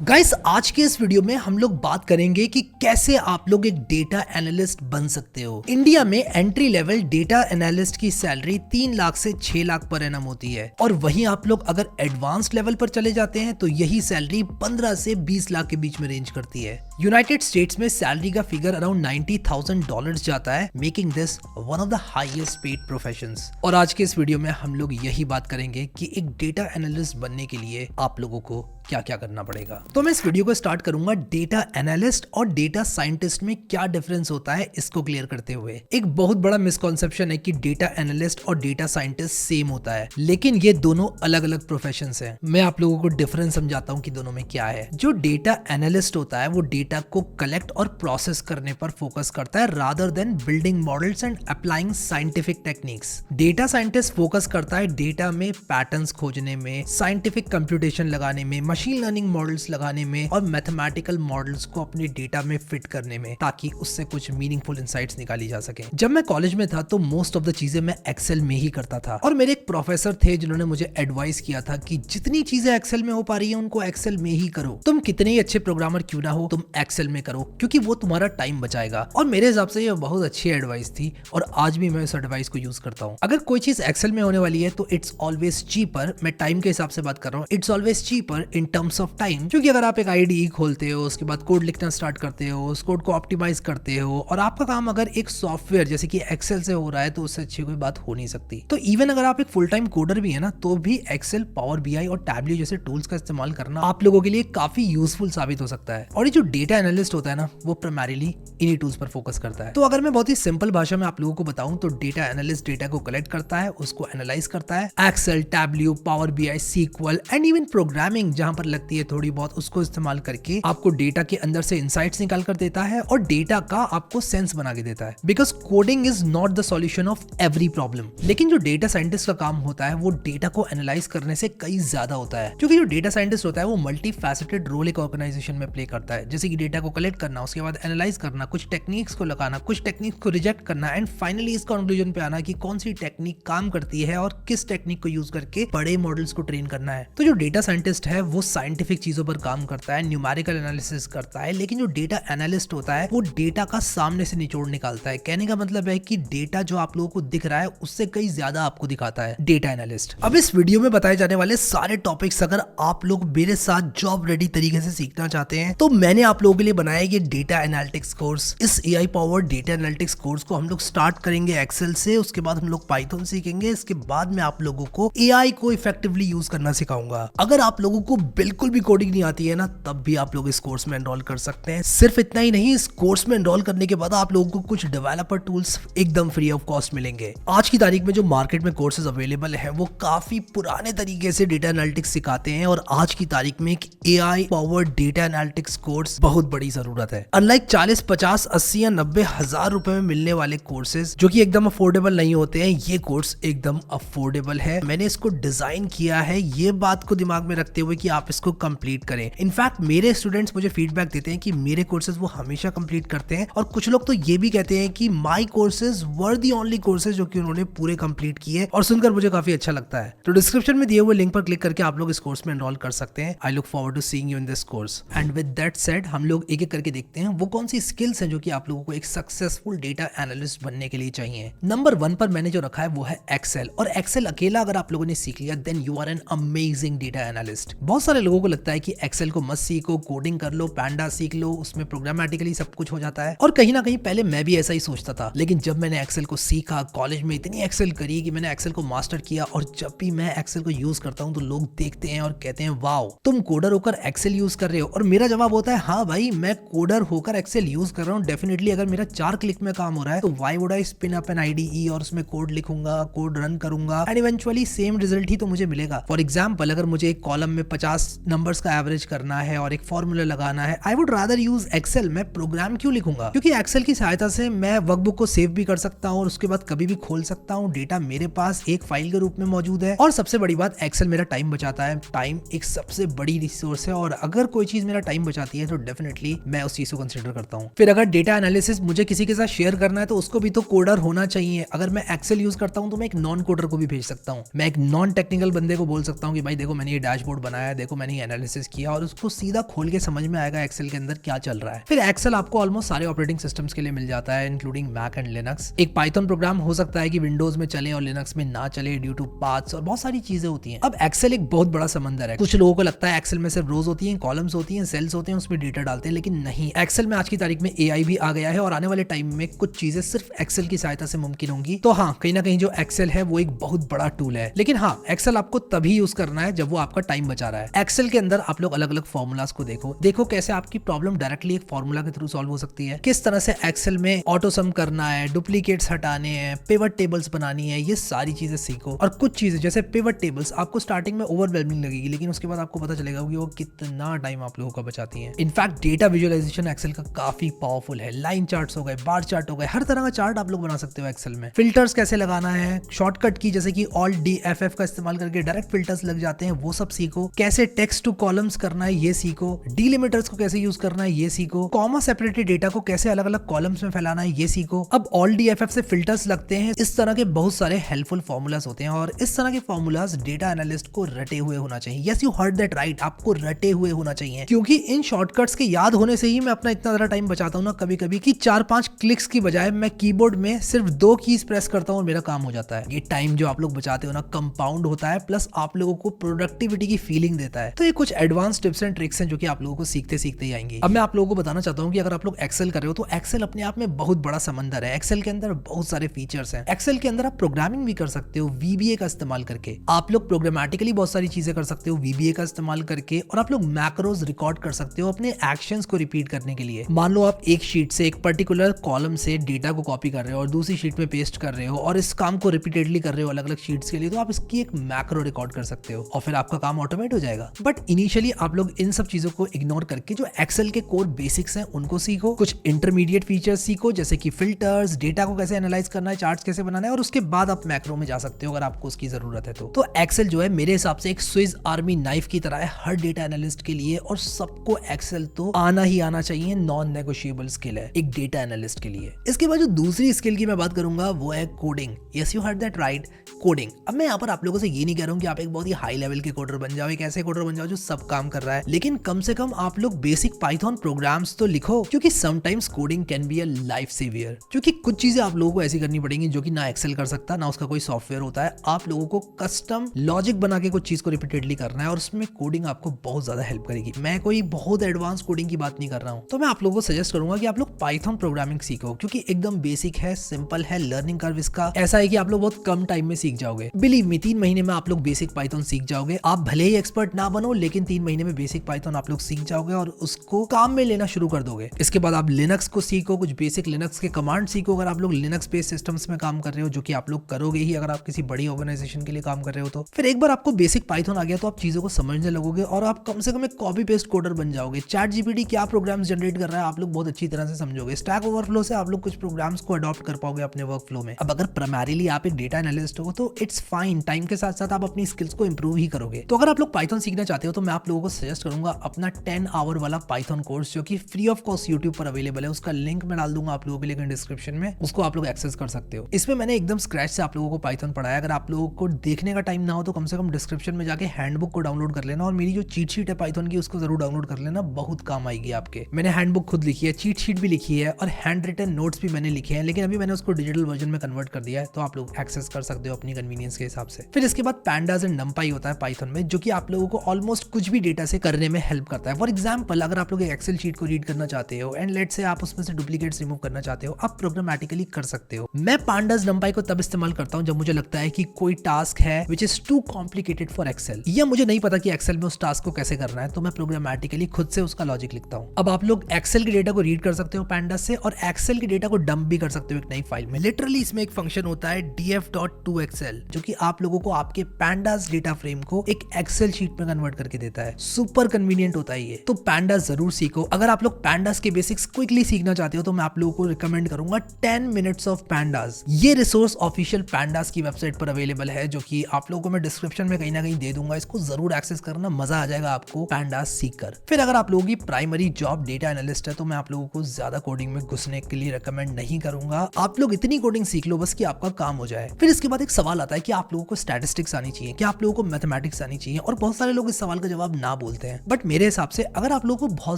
Guys, आज के इस वीडियो में हम लोग बात करेंगे कि कैसे आप लोग एक डेटा एनालिस्ट बन सकते हो। इंडिया में एंट्री लेवल डेटा एनालिस्ट की सैलरी 3 लाख से 6 लाख पर एनम होती है और वहीं आप लोग अगर एडवांस्ड लेवल पर चले जाते हैं तो यही सैलरी 15 से 20 लाख के बीच में रेंज करती है। यूनाइटेड स्टेट्स में सैलरी का फिगर अराउंड $90,000 जाता है, making this one of the highest paid professions. और आज के इस वीडियो में हम लोग यही बात करेंगे कि एक डेटा एनालिस्ट बनने के लिए आप लोगों को क्या क्या करना पड़ेगा। तो मैं इस वीडियो को स्टार्ट करूंगा डेटा एनालिस्ट और डेटा साइंटिस्ट में क्या डिफरेंस होता है इसको क्लियर करते हुए। एक बहुत बड़ा मिसकॉन्सेप्शन है कि डेटा एनालिस्ट और डेटा साइंटिस्ट सेम होता है, लेकिन ये दोनों अलग अलग प्रोफेशंस हैं। मैं आप लोगों को डिफरेंस समझाता हूँ कि दोनों में क्या है। जो डेटा एनालिस्ट होता है वो डेटा को कलेक्ट और प्रोसेस करने पर फोकस करता है rather than building models and applying scientific techniques. Data scientist focus करता है डेटा में पैटर्न्स खोजने में, साइंटिफिक कंप्यूटेशन लगाने में, मशीन लर्निंग मॉडल्स लगाने में और मैथमेटिकल मॉडल्स को अपने डेटा में फिट करने में, ताकि उससे कुछ मीनिंगफुल इंसाइट्स निकाली जा सके। जब मैं कॉलेज में था तो मोस्ट ऑफ द चीजें मैं एक्सेल में ही करता था और मेरे एक प्रोफेसर थे जिन्होंने मुझे एडवाइस किया था कि जितनी चीजें एक्सेल में हो पा रही है उनको एक्सेल में ही करो। तुम कितने ही अच्छे प्रोग्रामर क्यों ना हो, तुम एक्सेल में करो क्योंकि वो तुम्हारा टाइम बचाएगा। और मेरे हिसाब से ये बहुत अच्छी एडवाइस थी और आज भी मैं इस एडवाइस को यूज करता हूँ। अगर कोई चीज एक्सेल में होने वाली है तो इट्स ऑलवेज चीपर। मैं टाइम के हिसाब से बात कर रहा हूँ, it's always cheaper in terms of time. क्योंकि अगर आप एक आईडीई खोलते हो, उसके बाद कोड लिखना स्टार्ट करते हो, उस कोड को ऑप्टिमाइज करते हो और आपका काम अगर एक सॉफ्टवेयर जैसे कि एक्सेल से हो रहा है तो उससे अच्छी कोई बात हो नहीं सकती। तो इवन अगर आप एक फुल टाइम कोडर भी है ना, तो भी एक्सेल, पावर बीआई और टैबल्यू जैसे टूल्स का इस्तेमाल करना आप लोगों के लिए काफी यूजफुल साबित हो सकता है। और ये जो डेटा एनालिस्ट होता है ना, वो प्राइमरीली इन्हीं टूल्स पर फोकस करता है। तो अगर मैं बहुत ही सिंपल भाषा में आप लोगों को बताऊं तो डेटा एनालिस्ट डेटा को कलेक्ट करता है, उसको एनालाइज करता है। Excel, Tableau, Power BI, SQL and even programming जहां पर लगती है थोड़ी बहुत, उसको इस्तेमाल करके आपको डेटा के अंदर से इंसाइट्स निकाल कर देता है और डेटा का आपको सेंस बना के देता है। Because coding is not the solution of every problem. लेकिन जो डेटा साइंटिस्ट का काम होता है वो डेटा को एनालाइज करने से कई ज्यादा होता है, क्योंकि जो डेटा साइंटिस्ट होता है वो मल्टी फैसेटेड रोल एक ऑर्गेनाइजेशन में प्ले करता है। जैसे कि डेटा को कलेक्ट करना, उसके बाद एनालाइज करना, कुछ टेक्निक्स को लगाना, कुछ टेक्निक्स को रिजेक्ट करना एंड फाइनली इस कंक्लूजन पे आना कि कौन सी टेक्निक काम करती है और किस टेक्निक को यूज करके बड़े मॉडल्स को ट्रेन करना है। तो जो डेटा साइंटिस्ट है वो साइंटिफिक चीजों पर काम करता है, न्यूमेरिकल एनालिसिस करता है। लेकिन जो डेटा एनालिस्ट होता है वो डेटा का सामने से निचोड़ निकालता है। कहने का मतलब है कि डेटा जो आप लोगों को दिख रहा है उससे कई ज्यादा आपको दिखाता है डेटा एनालिस्ट। अब इस वीडियो में बताए जाने वाले सारे टॉपिक्स अगर आप लोग मेरे साथ जॉब रेडी तरीके से सीखना चाहते हैं तो मैंने आप लोगों के लिए बनाया ये डेटा एनालिटिक्स कोर्स। इस AI powered data analytics course को हम लोग स्टार्ट करेंगे एक्सेल से, उसके बाद हम लोग पाइथन सीखेंगे, इसके बाद मैं आप लोगों को एआई को इफेक्टिवली यूज करना सिखाऊंगा। अगर आप लोगों को बिल्कुल भी कोडिंग नहीं आती है ना, तब भी आप लोग इस कोर्स में एनरोल कर सकते हैं। सिर्फ इतना ही नहीं, इस कोर्स में एनरोल करने के बाद आप लोगों को कुछ डेवलपर टूल्स एकदम फ्री ऑफ कॉस्ट मिलेंगे। आज की तारीख में जो मार्केट में कोर्सेज अवेलेबल है वो काफी पुराने तरीके से डेटा एनालिटिक्स सिखाते हैं और आज की तारीख में एक AI powered data analytics course बहुत बड़ी जरूरत है। अनलाइक 40, 50, 80 या 90 हजार रुपए में मिलने वाले कोर्सेज जो कि एकदम अफोर्डेबल नहीं होते हैं, ये कोर्स एकदम अफोर्डेबल है। मैंने इसको डिजाइन किया है ये बात को दिमाग में रखते हुए कि आप इसको कंप्लीट करें। इनफैक्ट मेरे स्टूडेंट्स मुझे फीडबैक देते हैं कि मेरे कोर्सेज वो हमेशा कंप्लीट करते हैं और कुछ लोग तो ये भी कहते हैं कि my courses were the only courses जो कि उन्होंने पूरे कंप्लीट किए, और सुनकर मुझे काफी अच्छा लगता है। तो डिस्क्रिप्शन में दिए हुए लिंक पर क्लिक करके आप लोग इस कोर्स में एनरोल कर सकते हैं। I look forward to seeing you in this course. And with that said, हम लोग एक एक करके देखते हैं वो कौन सी स्किल्स हैं जो कि आप लोगों को एक सक्सेसफुल डेटा एनालिस्ट बनने के लिए चाहिए। नंबर 1 पर मैंने जो रखा है वो है एक्सेल। और एक्सेल अकेला अगर आप लोगों ने सीख लिया then you are an amazing data analyst. बहुत सारे लोगों को लगता है कि एक्सेल को मत सीखो, कोडिंग कर लो, पैंडा सीख लो, उसमें प्रोग्रामेटिकली सब कुछ हो जाता है। और कहीं ना कहीं पहले मैं भी ऐसा ही सोचता था, लेकिन जब मैंने एक्सेल को सीखा, कॉलेज में इतनी एक्सेल करी कि मैंने एक्सेल को मास्टर किया, और जब भी मैं एक्सेल को यूज करता हूं तो लोग देखते हैं और कहते हैं वाओ, तुम कोडर होकर एक्सेल यूज कर रहे हो। और मेरा जवाब होता है हाँ भाई, मैं कोडर होकर एक्सेल यूज कर रहा हूँ डेफिनेटली। अगर मेरा 4 क्लिक में काम हो रहा है तो why would I spin up an IDE और उसमें कोड लिखूंगा, कोड रन करूंगा एंड इवेंचुअली सेम रिजल्ट ही तो मुझे मिलेगा। फॉर एग्जाम्पल, अगर मुझे एक कॉलम में 50 नंबर्स का एवरेज करना है और एक फॉर्मूला लगाना है, I would rather use Excel. मैं प्रोग्राम क्यों लिखूंगा? क्योंकि एक्सेल की सहायता से मैं वर्कबुक को सेव भी कर सकता हूँ और उसके बाद कभी भी खोल सकता हूँ। डेटा मेरे पास एक फाइल के रूप में मौजूद है। और सबसे बड़ी बात, एक्सेल मेरा टाइम बचाता है। टाइम एक सबसे बड़ी रिसोर्स है और अगर कोई चीज मेरा टाइम बचाती है तो डेफिनेटली मैं उस चीज को कंसिडर करता हूँ। फिर अगर डेटा एनालिसिस मुझे किसी के साथ शेयर करना है तो उसको भी तो कोडर होना चाहिए। अगर मैं एक्सेल यूज करता हूँ तो मैं एक नॉन कोडर को भी भेज सकता हूँ। मैं एक नॉन टेक्निकल बंदे को बोल सकता हूँ कि भाई देखो मैंने ये डैशबोर्ड बनाया है, देखो मैंने एनालिसिस किया और उसको सीधा खोल के समझ में आएगा एक्सेल के अंदर क्या चल रहा है। फिर एक्सेल आपको ऑलमोस्ट सारे ऑपरेटिंग सिस्टम्स के लिए मिल जाता है, इंक्लूडिंग मैक एंड लिनक्स। एक पाइथन प्रोग्राम हो सकता है कि विंडोज में चले और लिनक्स में ना चले ड्यू टू पाथ्स और बहुत सारी चीजें होती हैं। अब एक्सेल एक बहुत बड़ा समंदर है। कुछ लोगों को लगता है एक्सेल में सिर्फ रोज होती हैं, कॉलम्स होती हैं, सेल्स होते हैं, उसमें डेटा डालते हैं, लेकिन नहीं। एक्सेल में आज की तारीख में एआई भी आ गया है और आने वाले टाइम में कुछ चीजें सिर्फ एक्सेल की सहायता से मुमकिन होंगी। तो हाँ, कहीं ना कहीं जो एक्सेल है वो एक बहुत बड़ा टूल है, लेकिन हाँ, एक्सेल आपको तभी यूज करना है जब वो आपका टाइम बचा रहा है। एक्सेल के अंदर आप लोग अलग अलग फॉर्मूलाज को देखो कैसे आपकी प्रॉब्लम डायरेक्टली एक फॉर्मूला के थ्रू सॉल्व हो सकती है। किस तरह से एक्सेल में ऑटो सम करना है, डुप्लीकेट्स हटाने हैं, पिवट टेबल्स बनानी है, ये सारी चीजें सीखो। और कुछ चीजें जैसे पिवट टेबल्स आपको स्टार्टिंग में ओवरवेलमिंग लगेगी, लेकिन उसके बाद आपको पता चलेगा कि वो कितना टाइम आप लोगों का बचाती है। इनफैक्ट डेटा विजुअलाइजेशन एक्सेल का काफी पावरफुल है। लाइन चार्ट्स हो गए, बार चार्ट हो गए, हर तरह का चार्ट आप लोग बना सकते हो एक्सेल में। फिल्टर्स कैसे लगाना है, शॉर्टकट की जैसे कि ऑल्ट डी FF का इस्तेमाल करके डायरेक्ट फिल्टर्स लग जाते हैं, वो सब सीखो। कैसे टेक्स्ट टू कॉलम्स करना है ये सीखो। डीलिमिटर्स को कैसे यूज करना है ये सीखो। कॉमा सेपरेटेड डेटा को कैसे अलग अलग कॉलम्स में फैलाना है ये सीखो। अब ऑल्ट डी FF से फिल्टर्स लगते हैं। इस तरह के बहुत सारे हेल्पफुल फॉर्मूलाज होते हैं और इस तरह के फॉर्मूलाज डेटा एनालिस्ट को रटे हुए होना चाहिए। Yes, you heard that right, आपको रटे हुए होना चाहिए, क्योंकि इन शॉर्टकट्स के याद होने से ही मैं अपना इतना ज्यादा टाइम बचाता हूँ ना कभी कभी कि 4-5 क्लिक्स की बजाय मैं कीबोर्ड में सिर्फ 2 कीज प्रेस करता हूँ और मेरा काम हो जाता है। ये टाइम जो आप लोग बचाते हो ना कंपाउंड होता है, प्लस आप लोगों को प्रोडक्टिविटी की फीलिंग देता है। तो ये कुछ एडवांस टिप्स एंड ट्रिक्स हैं जो कि आप लोगों को सीखते सीखते ही आएंगी। अब मैं आप लोगों को बताना चाहता हूँ कि अगर आप लोग एक्सेल कर रहे हो तो एक्सेल अपने आप में बहुत बड़ा समंदर है। एक्सेल के अंदर बहुत सारे फीचर्स हैं। एक्सेल के अंदर आप प्रोग्रामिंग भी कर सकते हो VBA का इस्तेमाल करके। आप लोग प्रोग्रामेटिकली बहुत सारी चीजें कर सकते हो VBA का इस्तेमाल करके, और आप लोग मैक्रोज रिकॉर्ड कर सकते हो अपने एक्शंस को रिपीट करने के लिए। मान लो आप एक शीट से एक पर्टिकुलर कॉलम से डेटा को कॉपी कर रहे हो और दूसरी शीट में पेस्ट कर रहे हो और इस काम को रिपीटेडली कर रहे हो अलग अलग शीट्स के लिए, तो आप इसकी एक मैक्रो रिकॉर्ड कर सकते हो और फिर आपका काम ऑटोमेट हो जाएगा। बट इनिशियली आप लोग इन सब चीजों को इग्नोर करके जो एक्सेल के कोर बेसिक्स हैं उनको सीखो। कुछ इंटरमीडिएट फीचर्स सीखो जैसे कि फिल्टर्स, डेटा को कैसे एनालाइज करना है, चार्ट्स कैसे बनाना है, और उसके बाद आप मैक्रो में जा सकते हो अगर आपको उसकी जरूरत है तो एक्सेल जो है मेरे हिसाब से एक स्विस आर्मी नाइफ की तरह है हर डेटा एनालिस्ट के लिए, और सबको एक्सेल तो आना ही आना चाहिए। नॉन नेगोशिएबल स्किल है एक डेटा एनालिस्ट के लिए। इसके बाद जो दूसरी स्किल की मैं बात करूंगा वो है coding. Yes, you heard that right, coding. अब मैं यहाँ पर आप लोगों से ये नहीं कह रहा हूँ कि आप एक बहुत ही हाई लेवल के कोडर बन जाओ, एक ऐसे कोडर बन जाओ जो सब काम कर रहा है, लेकिन कम से कम आप लोग बेसिक पाइथन प्रोग्राम्स तो लिखो, क्योंकि sometimes coding can be a life saviour. क्योंकि कुछ चीजें आप लोगों को ऐसी करनी पड़ेंगी जो कि ना एक्सेल कर सकता, ना उसका कोई सॉफ्टवेयर होता है। आप लोगों को कस्टम लॉजिक बना के कुछ चीज को रिपीटेडली करना है और उसमें कोडिंग आपको बहुत ज्यादा हेल्प करेगी। मैं कोई बहुत एडवांस कोडिंग की बात नहीं कर रहा हूँ, तो मैं आप लोगों को सजेस्ट करूंगा कि आप लोग पाइथन प्रोग्रामिंग सीखो, क्योंकि एकदम बेसिक है, सिंपल है। लर्निंग कर्व इसका ऐसा है कि आप लोग बहुत कम टाइम में सीख जाओगे। बिलीव मी, 3 महीने में आप लोग बेसिक पाइथन सीख जाओगे। आप भले ही एक्सपर्ट ना बनो, लेकिन 3 महीने में बेसिक पाइथन आप लोग सीख जाओगे और उसको काम में लेना शुरू कर दोगे। इसके बाद आप लिनक्स को सीखो, कुछ बेसिक लिनक्स के कमांड सीखो अगर आप लोग लिनक्स बेस्ड सिस्टम्स में काम कर रहे हो, जो कि आप लोग करोगे ही अगर आप किसी बड़ी ऑर्गेनाइजेशन के लिए काम कर रहे हो तो। फिर एक बार आपको बेसिक पाइथन आ गया तो आप चीजों को समझने लगोगे और आप कम से कम एक कॉपी पेस्ट कोडर बन जाओगे। चैट जीपीटी क्या प्रोग्राम्स जनरेट कर रहा है आप लोग बहुत अच्छी तरह से समझोगे। स्टैक ओवरफ्लो से आप लोग कुछ प्रोग्राम्स को अडॉप्ट कर पाओगे अपने वर्क फ्लो में। अब अगर प्राइमरीली आप एक डेटा एनालिस्ट हो तो इट्स फाइन, टाइम के साथ साथ आप अपनी स्किल्स को इंप्रूव ही करोगे। तो अगर आप लोग पाइथन सीखना चाहते हो तो मैं आप लोगों को सजेस्ट करूंगा अपना 10 आवर वाला पाइथन कोर्स, जो कि फ्री ऑफ कॉस्ट यूट्यूब पर अवेलेबल है। उसका लिंक मैं डाल दूंगा आप लोगों के लिए डिस्क्रिप्शन में, उसको आप लोग एक्सेस कर सकते हो। इसमें मैंने एकदम स्क्रैच से आप लोगों को पाइथन पढ़ाया। अगर आप लोगों को देखने का टाइम ना हो तो कम से कम डिस्क्रिप्शन में जाके हैंडबुक को डाउनलोड कर लेना, और मेरी जो चीट शीट है पाइथन की उसको जरूर डाउनलोड कर लेना, बहुत काम आएगी आपके। मैंने हैंडबुक खुद लिखी है, चीट शीट भी लिखी है और हैंड रिटन नोट्स भी मैंने लिखे हैं, लेकिन अभी मैंने उसको डिजिटल वर्जन में कन्वर्ट कर दिया है, तो आप लोग एक्सेस कर सकते हो अपनी कन्वीनियंस के हिसाब से। फिर इसके बाद पैंडास एंड नंपाई होता है पाइथन में, जो कि आप लोगों को ऑलमोस्ट कुछ भी डेटा से करने में हेल्प करता है। फॉर एग्जाम्पल, अगर आप लोग एक एक्सेल शीट को रीड करना चाहते हो एंड लेट्स से आप उसमें से डुप्लीकेट्स रिमूव करना चाहते हो, आप प्रोग्रामेटिकली कर सकते हो। मैं पांडास नंपाई को तब इस्तेमाल करता हूं जब मुझे लगता है कि कोई टास्क है which is too complicated for Excel, या मुझे नहीं पता कि एक्सेल में उस टास्क को कैसे करना है, तो मैं प्रोग्रामेटिकली खुद से उसका लॉजिक लिखता हूं। अब आप लोग एक्सेल के डेटा को रीड कर सकते हो पैंडास से, और एक्सेल के डेटा को डंप भी कर सकते हो एक नई फाइल में। लिटरली इसमें एक फंक्शन होता है df.toXL, जो कि आप लोगों को आपके पैंडास डेटा फ्रेम को एक एक्सेल शीट में कन्वर्ट करके देता है। सुपर कन्वीनियंट होता है ये, तो पैंडास जरूर सीखो। अगर आप लोग पैंडास के बेसिक्स क्विकली सीखना चाहते हो तो मैं आप लोगों को रिकमेंड करूंगा 10 मिनट्स ऑफ पैंडास। ये रिसोर्स ऑफिशियल पैंडास की वेबसाइट पर अवेलेबल है, जो कि आप लोगों को मैं डिस्क्रिप्शन में कहीं ना कहीं दे दूंगा। इसको जरूर एक्सेस करना, मजा आ जाएगा आपको पैंडास सीखकर। फिर अगर आप लोगों की प्राइमरी जॉब डेटा एनालिस्ट है तो मैं आप लोगों को ज्यादा कोडिंग में घुसने के लिए रिकमेंड नहीं करूंगा। आप लोग इतनी कोडिंग सीख लो बस कि आपका काम हो जाए। फिर इसके बाद एक सवाल आता है कि आप लोगों को स्टैटिस्टिक्स आनी चाहिए, क्या आप लोगों को मैथमेटिक्स आनी चाहिए, और बहुत सारे लोग इस सवाल का जवाब ना बोलते हैं। बट मेरे हिसाब से अगर आप लोगों को बहुत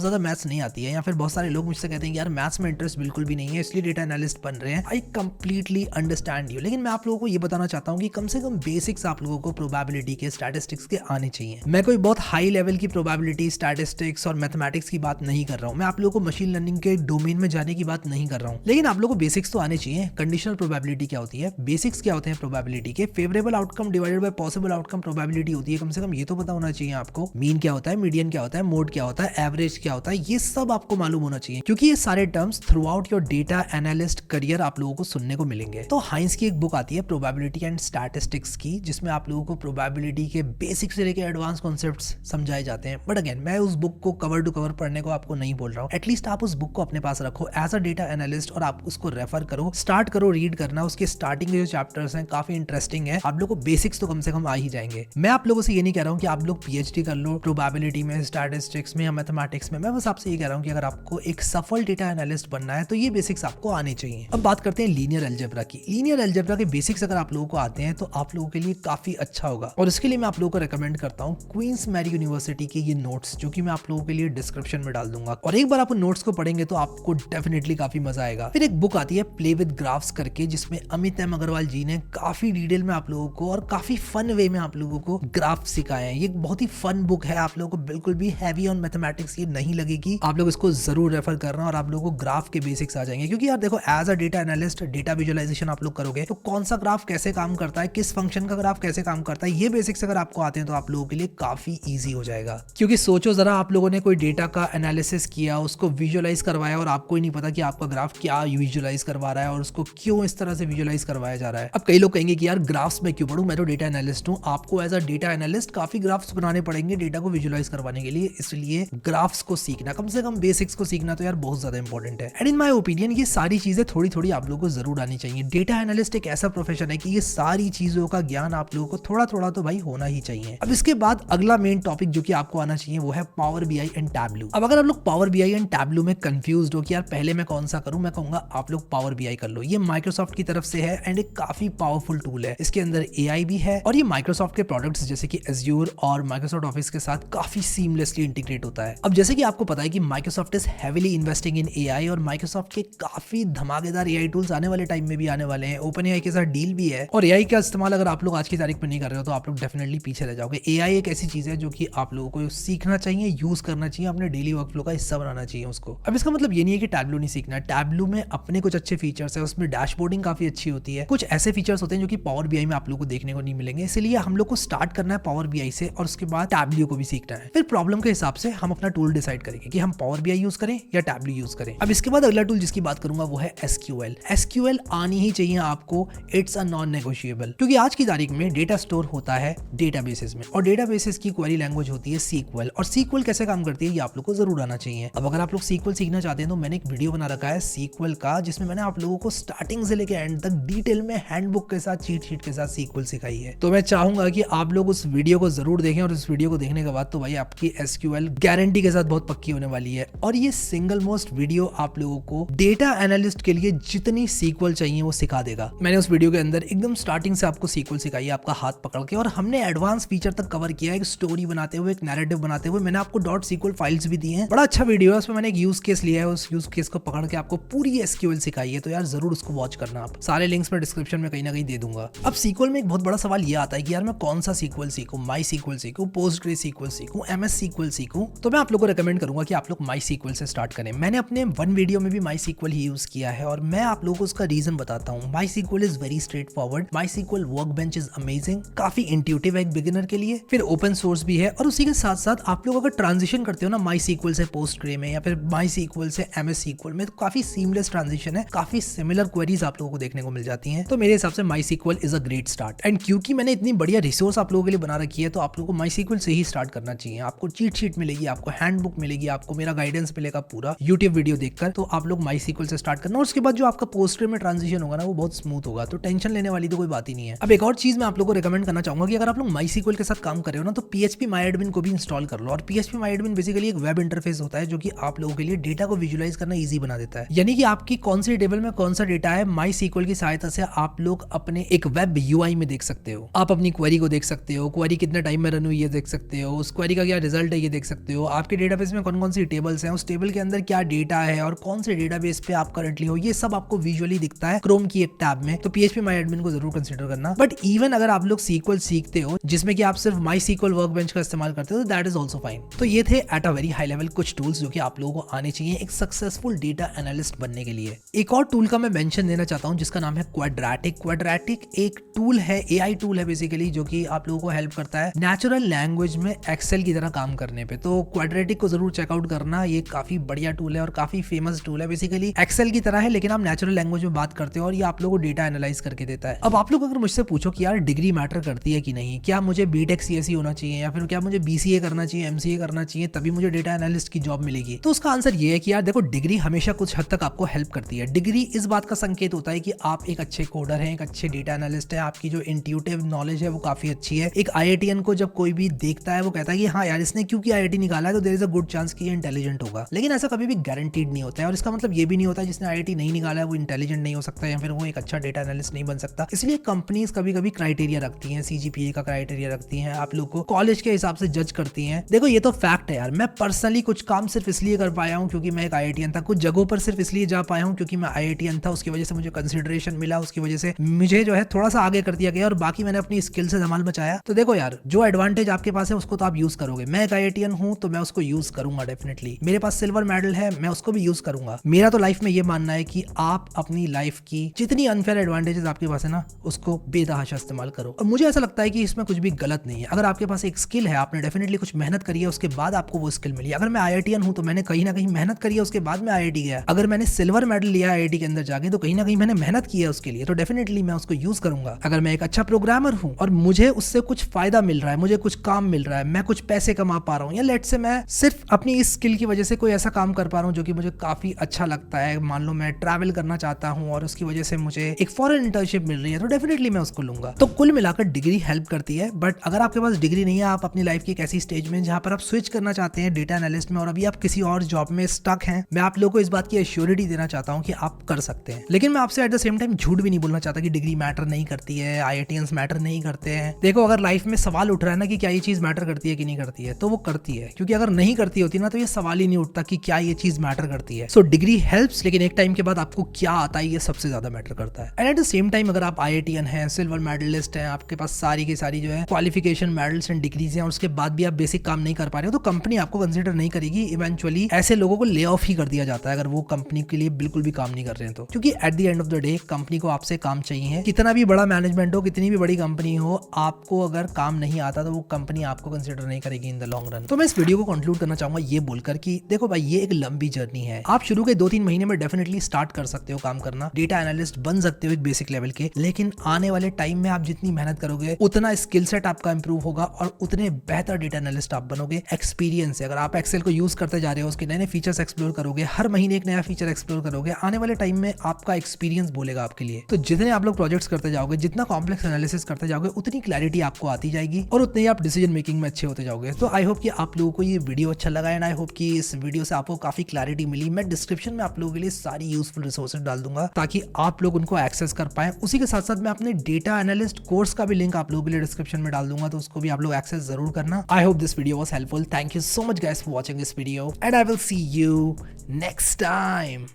ज्यादा मैथ्स नहीं आती है, या फिर बहुत सारे लोग मुझसे कहते हैं कि यार मैथ्स में इंटरेस्ट बिल्कुल भी नहीं है इसलिए डेटा एनालिस्ट बन रहे हैं, आई कंप्लीटली अंडरस्टैंड यू। लेकिन मैं आप लोगों को ये बताना चाहता हूँ कि कम से कम बेसिक्स आप लोगों को प्रोबेबिलिटी के, स्टैटिस्टिक्स के आने चाहिए। मैं कोई बहुत हाई लेवल की प्रोबेबिलिटी, स्टैटिस्टिक्स और मैथमेटिक्स की बात नहीं कर रहा हूँ, मैं आप लोगों को मशीन लर्निंग के डोमेन में जाने की बात नहीं कर रहा हूँ। लेकिन आप लोगों को बेसिक्स तो आने चाहिए। कंडीशनल प्रोबेबिलिटी क्या होती है, बेसिक्स क्या होते हैं प्रोबेबिलिटी के, favourable outcome divided by possible outcome probability होती है, कम से कम ये तो पता होना चाहिए आपको। मीन क्या होता है, मीडियन क्या होता है, मोड क्या होता है, एवरेज क्या होता है, ये सब आपको मालूम होना चाहिए, क्योंकि ये सारे terms through out your data analyst career आप लोगों को सुनने को मिलेंगे। तो हाइंस की एक बुक आती है प्रोबेबिलिटी एंड स्टैटिस्टिक्स की, जिसमें आप लोगों को प्रोबेबिलिटी के बेसिक से लेकर एडवांस कॉन्सेप्ट्स समझाए जाते हैं। बट अगेन मैं उस बुक को कवर टू कवर पढ़ने को आपको नहीं बोल रहा हूँ। एटलीस्ट आप उस बुक को अपने पास रखो एज अ डेटा एनालिस्ट और आप उसको रेफर करो, स्टार्ट करो रीड करना। उसके स्टार्टिंग के जो चैप्टर्स हैं काफी इंटरेस्टिंग है, आप लोग को बेसिक्स तो कम से कम आ ही जाएंगे। मैं आप लोगों से ये नहीं कह रहा हूँ कि आप लोग पीएचडी कर लो प्रोबेबिलिटी में, स्टैटिस्टिक्स में या मैथमेटिक्स में। मैं बस आपसे ये कह रहा हूँ कि अगर आपको एक सफल डेटा एनालिस्ट बनना है तो ये बेसिक्स आपको आने चाहिए। अब बात करते हैं लीनियर अलजेब्रा की। लीनियर अलजेब्रा के बेसिक्स अगर आप लोगों को आते हैं तो आप लोगों के लिए काफी अच्छा होगा, और इसके लिए मैं आप लोगों को रेकमेंड करता हूँ क्वींस मैरी यूनिवर्सिटी के ये नोट्स, जो कि मैं आप लोगों के लिए डिस्क्रिप्शन में डाल दूंगा। और एक बार आप उन नोट्स को पढ़ेंगे तो आपको डेफिनेटली काफी मजा आएगा। फिर एक बुक आती है प्ले विद ग्राफ्स करके, जिसमें अमित एम अग्रवाल जी ने काफी डिटेल में आप लोगों को और काफी फन वे में आप लोगों को ग्राफ सिखाए हैं। ये बहुत ही फन बुक है, आप लोगों को बिल्कुल भी हैवी ऑन मैथमेटिक्स ये नहीं लगेगी। आप लोग इसको जरूर रेफर करना और आप लोगों को ग्राफ के बेसिक्स आ जाएंगे। क्योंकि यार देखो, as a data analyst data visualisation आप लोग करोगे तो कौन सा ग्राफ कैसे काम करता है, किस फंक्शन का ग्राफ कैसे काम करता है, ये बेसिक्स अगर आपको आते हैं तो आप लोगों के लिए काफी ईजी हो जाएगा। क्योंकि सोचो जरा, आप लोगों ने कोई डेटा का एनालिसिस किया, उसको विजुअलाइज करवाया और आपको ही नहीं पता कि आपका ग्राफ क्या विजुअलाइज करवा रहा है और उसको क्यों इस तरह से विजुअलाइज करवाया जा रहा है। अब कई लोग कहेंगे कि यार ग्राफ्स में क्यों पढ़ूं, मैं तो डेटा एनालिस्ट हूं। आपको एज अ डेटा एनालिस्ट काफी ग्राफ्स बनाने पड़ेंगे डेटा को विजुअलाइज करवाने के लिए, इसलिए ग्राफ्स को सीखना, कम से कम बेसिक्स को सीखना तो यार बहुत ज्यादा इंपॉर्टेंट है। एंड इन माय ओपिनियन ये सारी चीजें थोड़ी थोड़ी आप लोगों को जरूर आनी चाहिए। डेटा एनालिस्ट एक ऐसा प्रोफेशन है कि ये सारी चीजों का ज्ञान आप लोगों को थोड़ा थोड़ा तो भाई होना ही चाहिए। अब इसके बाद अगला मेन टॉपिक जो कि आपको आना चाहिए वो है पावर बीआई एंड टैबलू। अब अगर आप लोग पावर बीआई एंड टैबलू में कंफ्यूज्ड हो कि यार पहले मैं कौन सा करूं, मैं कहूंगा आप लोग पावर बीआई कर लो। ये माइक्रोसॉफ्ट की तरफ से है एंड एक काफी पावरफुल टूल है। इसके अंदर एआई भी है और ये माइक्रोसॉफ्ट के प्रोडक्ट्स जैसे कि एज्योर और माइक्रोसॉफ्ट ऑफिस के साथ काफी सीमलेसली इंटीग्रेट होता है। अब जैसे कि आपको पता है कि Microsoft is heavily investing in AI और माइक्रोसॉफ्ट के काफी धमाकेदार एआई टूल्स आने वाले टाइम में भी आने वाले हैं। ओपन एआई के साथ डील भी है और एआई का इस्तेमाल अगर आप लोग आज की तारीख में नहीं कर रहे हो तो आप लोग डेफिनेटली पीछे रह जाओगे। एआई एक ऐसी चीज है जो कि आप लोगों को सीखना चाहिए, यूज करना चाहिए, अपने डेली वर्कफ्लो का हिस्सा बनाना चाहिए उसको। अब इसका मतलब ये नहीं है कि टैबलू नहीं सीखना है। टैबलू में अपने कुछ अच्छे फीचर्स है, उसमें डैशबोर्डिंग काफी अच्छी होती है, कुछ ऐसे फीचर्स होते हैं जो कि पावर बीआई में आप लोगों को देखने को नहीं मिलेंगे। इसलिए हम लोग को स्टार्ट करना है पावर बीआई से और उसके बाद टैबलू को भी सीखना है। फिर प्रॉब्लम के हिसाब से हम अपना टूल डिसाइड करेंगे कि हम पावर बीआई यूज करें या टैबलू यूज करें। अब इसके बाद अगला टूल जिसकी बात करूंगा वो है एसक्यूएल। एसक्यूएल आनी ही चाहिए आपको, इट्स अ नॉन नेगोशिएबल। क्योंकि आज की तारीख में डेटा स्टोर होता है डेटाबेसेस में और डेटाबेसेस की क्वेरी लैंग्वेज होती है सीक्वल। और सीक्वल कैसे काम करती है ये आप लोग को जरूर आना चाहिए। अब अगर आप लोग सीक्वल सीखना चाहते हैं तो मैंने एक वीडियो बना रखा है सीक्वल का, जिसमें मैंने आप लोगों को स्टार्टिंग से लेकर एंड तक डिटेल में हैंडबुक के साथ, चीट शीट के साथ सीक्वल सिखाई है। तो मैं चाहूंगा कि आप लोग उस वीडियो को जरूर देखें और इस वीडियो को देखने के बाद तो भाई आपकी एसक्यूएल गारंटी के साथ बहुत पक्की होने वाली है। और ये सिंगल मोस्ट वीडियो आप लोगों को डेटा एनालिस्ट के लिए जितनी सीक्वल चाहिए वो सिखा देगा। मैंने उस वीडियो के अंदर एकदम स्टार्टिंग से आपको सीक्वल सिखाई है, आपका हाथ पकड़ के, और हमने एडवांस फीचर तक कवर किया है, एक स्टोरी बनाते हुए, एक नैरेटिव बनाते हुए। मैंने आपको .sql फाइल्स भी दी हैं। बड़ा अच्छा वीडियो है, उसमें मैंने एक यूज केस लिया है, उस यूज केस को पकड़ के आपको पूरी एसक्यूएल सिखाई है। तो यार जरूर उसको वॉच करना आप। सारे लिंक्स मैं डिस्क्रिप्शन में कहीं ना कहीं दे दूंगा। अब सीक्वल में एक बहुत बड़ा सवाल ये आता है कि यार मैं कौन सा सीक्वल सीखूं, माई सीक्वल सीखूं, पोस्टग्रे सीक्वल सीखूं, एमएस सीक्वल सीखूं। तो मैं आप लोगों को रेकमेंड करूंगा कि आप लोग माई सीक्वल से स्टार्ट करें। मैंने अपने वन वीडियो में भी माई सीक्वल ही यूज किया है और मैं आप लोगों को उसका रीजन बताता हूँ। MySQL is very straightforward. MySQL workbench is amazing, काफी इंट्यूटिव है एक बिगिनर के लिए। फिर ओपन सोर्स भी है और उसी के साथ साथ आप लोग अगर ट्रांजिशन करते हो ना माई सीक्वल से पोस्टग्रे में या फिर माई सीक्वल से एमएस सीक्वल में, तो काफी सीमलेस ट्रांजिशन है, काफी सिमिलर क्वेरीज आप लोगों को देखने को मिल जाती हैं। तो मेरे हिसाब से MySQL is a great start. And क्योंकि मैंने इतनी बढ़िया रिसोर्स आप लोगों के लिए बना रखी है तो आप लोगों को माई सीक्वल से ही स्टार्ट करना चाहिए। आपको चीट शीट मिलेगी, आपको हैंडबुक मिलेगी, आपको मेरा गाइडेंस मिलेगा पूरा यूट्यूब वीडियो देखकर। तो आप लोग माई सीक्वल से स्टार्ट करना और उसके बाद जो आपका पोस्टग्रे में ट्रांजिशन होगा ना वो बहुत स्मूथ होगा, तो टेंशन लेने वाली तो कोई बात ही नहीं है। अब एक और चीज मैं आप लोगों को रिकमेंड करना चाहूंगा कि अगर आप लोग माई सीक्वल के साथ काम कर रहे हो ना तो PHP MyAdmin को भी इंस्टॉल कर लो। और PHP MyAdmin बेसिकली एक वेब इंटरफेस होता है जो कि आप लोगों के लिए डेटा को विजुअलाइज करना ईजी बना देता है। यानी कि आपकी कौन सी टेबल में कौन सा डेटा है, माई सीक्वल की सहायता से आप लोग अपने एक वेब UI में देख सकते हो। आप अपनी क्वेरी को देख सकते हो, क्वेरी कितने टाइम में रन हुई ये देख सकते हो, उस क्वेरी का क्या रिजल्ट है ये देख सकते हो, आपके डेटाबेस में कौन कौन सी टेबल्स हैं, उस टेबल के अंदर क्या डेटा है और कौन से डेटाबेस पे आप करंटली हो, ये सब आपको विजुअली दिखता है क्रोम की एक टैब में। तो PHP माई एडमिन को जरूर कंसिडर करना। बट इवन अगर आप लोग SQL सीखते हो जिसमें कि आप सिर्फ MySQL वर्कबेंच का इस्तेमाल करते हो, तो दैट इज ऑल्सो फाइन। तो ये थे at a very high level कुछ टूल्स जो कि आप लोगों को आने चाहिए एक सक्सेसफुल डेटा एनालिस्ट बनने के लिए। एक और टूल का मैं मेंशन देना चाहता हूं जिसका नाम है क्वाड्रेटिक। क्वाड्रेटिक एक टूल है, AI टूल है बेसिकली, जो कि आप लोगों को हेल्प करता है नेचुरल लैंग्वेज में एक्सेल की तरह काम करने पे। तो क्वाड्रेटिक को जरूर चेकआउट करना, ये काफी बढ़िया टूल है और काफी फेमस टूल है। बेसिकली एक्सेल की तरह है लेकिन आप नेचुरल लैंग्वेज में बात करते हो और ये आप लोगों को डेटा एनालाइज करके देता है। अब आप लोग अगर मुझसे पूछो कि यार डिग्री मैटर करती है कि नहीं, क्या मुझे BTech CSE होना चाहिए या फिर क्या मुझे BCA करना चाहिए, MCA करना चाहिए तभी मुझे डेटा एनालिस्ट की जॉब मिलेगी, तो उसका आंसर ये है कि यार देखो, डिग्री हमेशा कुछ हद तक आपको हेल्प करती है। डिग्री इस बात का संकेत होता है कि आप एक अच्छे कोडर हैं, एक अच्छे डेटा एनालिस्ट है, आपकी जो इंट्यूटिव नॉलेज है वो काफी अच्छी है। एक IITian को जब कोई भी देखता है वो कहता है कि हाँ यार इसने क्योंकि IIT निकाला है तो there is a good chance कि ये इंटेलिजेंट होगा। लेकिन ऐसा कभी भी गारंटीड नहीं होता है और इसका मतलब ये भी नहीं होता जिसने IIT नहीं निकाला है वो इंटेलिजेंट नहीं हो सकता या फिर वो एक अच्छा डेटा एनालिस्ट नहीं बन सकता। इसलिए कंपनीज कभी कभी क्राइटेरिया रखती हैं, CGPA का क्राइटेरिया रखती हैं, आप लोग को कॉलेज के हिसाब से जज करती हैं। देखो ये तो फैक्ट है यार, मैं पर्सनली कुछ काम सिर्फ इसलिए कर पाया हूँ क्योंकि मैं एक IITian था, कुछ जगहों पर सिर्फ इसलिए जा पाया हूँ क्योंकि मैं IITian था, उसकी वजह से मुझे कंसिडरेशन मिला, उसकी वजह से मुझे जो है थोड़ा सा आगे कर दिया गया और बाकी मैंने अपनी स्किल से धमाल मचाया। तो देखो यार, जो एडवांटेज आपके पास है उसको तो आप यूज करोगे। मैं एक IITian हूँ तो मैं उसको यूज करूंगा डेफिनेटली। मेरे पास सिल्वर मेडल है, मैं उसको भी यूज करूंगा। मेरा तो लाइफ में ये मानना है कि आप अपनी लाइफ की जितनी अनफेयर एडवांटेजेस आपके पास है ना, उसको बेतहाशा इस्तेमाल करो। और मुझे ऐसा लगता है कि इसमें कुछ भी गलत नहीं है। अगर आपके पास एक स्किल है, आपने डेफिनेटली कुछ मेहनत करी है, उसके बाद आपको वो स्किल मिली। अगर मैं IITian हूँ तो मैंने कहीं ना कहीं मेहनत करी है, उसके बाद मैं IIT गया। अगर मैंने सिल्वर मेडल लिया IIT के अंदर जाके तो कहीं ना कहीं मैंने मेहनत की है उसके लिए, तो डेफिनेटली मैं उसको यूज करूंगा। अगर मैं एक अच्छा प्रोग्रामर हूँ और मुझे उससे कुछ फायदा मिल रहा है, मुझे कुछ काम मिल रहा है, मैं कुछ पैसे कमा पा रहा हूँ, या लेट से मैं सिर्फ अपनी इस स्किल की वजह से कोई ऐसा काम कर पा रहा हूँ जो कि मुझे काफी अच्छा लगता है, मान लो मैं ट्रैवल करना चाहता हूँ और उसकी वजह से मुझे एक फॉरेन इंटर्नशिप मिल रही है, तो डेफिनेटली मैं उसको लूंगा। तो कुल मिलाकर डिग्री हेल्प करती है। बट अगर आपके पास डिग्री नहीं है, आप अपनी लाइफ की एक ऐसी स्टेज में जहां पर आप स्विच करना चाहते हैं डेटा एनालिस्ट में और अभी आप किसी और जॉब में स्टक हैं, मैं आप लोगों को इस बात की एश्योरिटी देना चाहता हूं कि आप कर सकते हैं। लेकिन मैं आपसे एट द सेम टाइम झूठ भी नहीं बोलना चाहता कि डिग्री मैटर नहीं करती है, IITians मैटर नहीं करते हैं। देखो, अगर लाइफ में सवाल उठ रहा है ना कि क्या ये चीज मैटर करती है कि नहीं करती है, तो वो करती है, क्योंकि अगर नहीं करती होती ना तो ये सवाल ही नहीं उठता कि क्या ये चीज मैटर करती है। सो डिग्री हेल्प्स, लेकिन एक टाइम के बाद आपको क्या आता है ये सबसे ज्यादा मैटर करता है। And at the same time अगर आप IITian हैं, सिल्वर मेडलिस्ट हैं, आपके पास सारी की सारी जो है क्वालिफिकेशन, मेडल्स एंड डिग्रीज हैं और उसके बाद भी आप बेसिक काम नहीं कर पा रहे हो, तो कंपनी आपको कंसीडर नहीं करेगी। इवेंचुअली ऐसे लोगों को ले ऑफ ही कर दिया जाता है अगर वो कंपनी के लिए बिल्कुल भी काम नहीं कर रहे हैं तो, क्योंकि at the end of the day company को आपसे काम चाहिए। कितना भी बड़ा मैनेजमेंट हो, कितनी भी बड़ी कंपनी हो, आपको अगर काम नहीं आता तो वो कंपनी आपको कंसीडर नहीं करेगी इन द लॉन्ग रन। तो मैं इस वीडियो को कंक्लूड करना चाहूंगा ये बोलकर कि देखो भाई, ये एक लंबी जर्नी है। आप शुरू के 2-3 महीने में डेफिनेटली स्टार्ट कर सकते हो काम करना, डेटा एनालिस्ट बन सकते हो एक बेसिक लेवल के, लेकिन आने वाले टाइम में आप जितनी मेहनत करोगे उतना स्किल सेट आपका इंप्रूव होगा और उतने बेहतर डेटा एनालिस्ट आप बनोगे। एक्सपीरियंस है, अगर आप एक्सेल को यूज करते जा रहे हो, उसके नए नए फीचर्स एक्सप्लोर करोगे, हर महीने एक नया फीचर एक्सप्लोर करोगे, आने वाले टाइम में आपका एक्सपीरियंस बोलेगा आपके लिए। तो जितने आप लोग प्रोजेक्ट्स करते जाओगे, जितना कॉम्प्लेक्स एनालिसिस करते जाओगे, उतनी क्लैरिटी आपको आती जाएगी और उतने ही आप डिसीजन मेकिंग में अच्छे होते जाओगे। तो आई होप कि आप लोगों को ये वीडियो अच्छा लगा एंड आई होप कि इस वीडियो से आपको काफी क्लैरिटी मिली। मैं डिस्क्रिप्शन में आप लोगों के लिए सारी यूजफुल रिसोर्सेज डाल दूंगा ताकि आप लोग उनको एक्सेस कर पाए। उसी के साथ साथ मैं अपने डेटा एनालिस्ट कोर्स का भी लिंक आप लोगों के लिए डिस्क्रिप्शन में डाल दूंगा, तो उसको भी आप लोग एक्सेस जरूर करना। I hope this video was helpful. Thank you so much guys for watching this video and I will see you next time.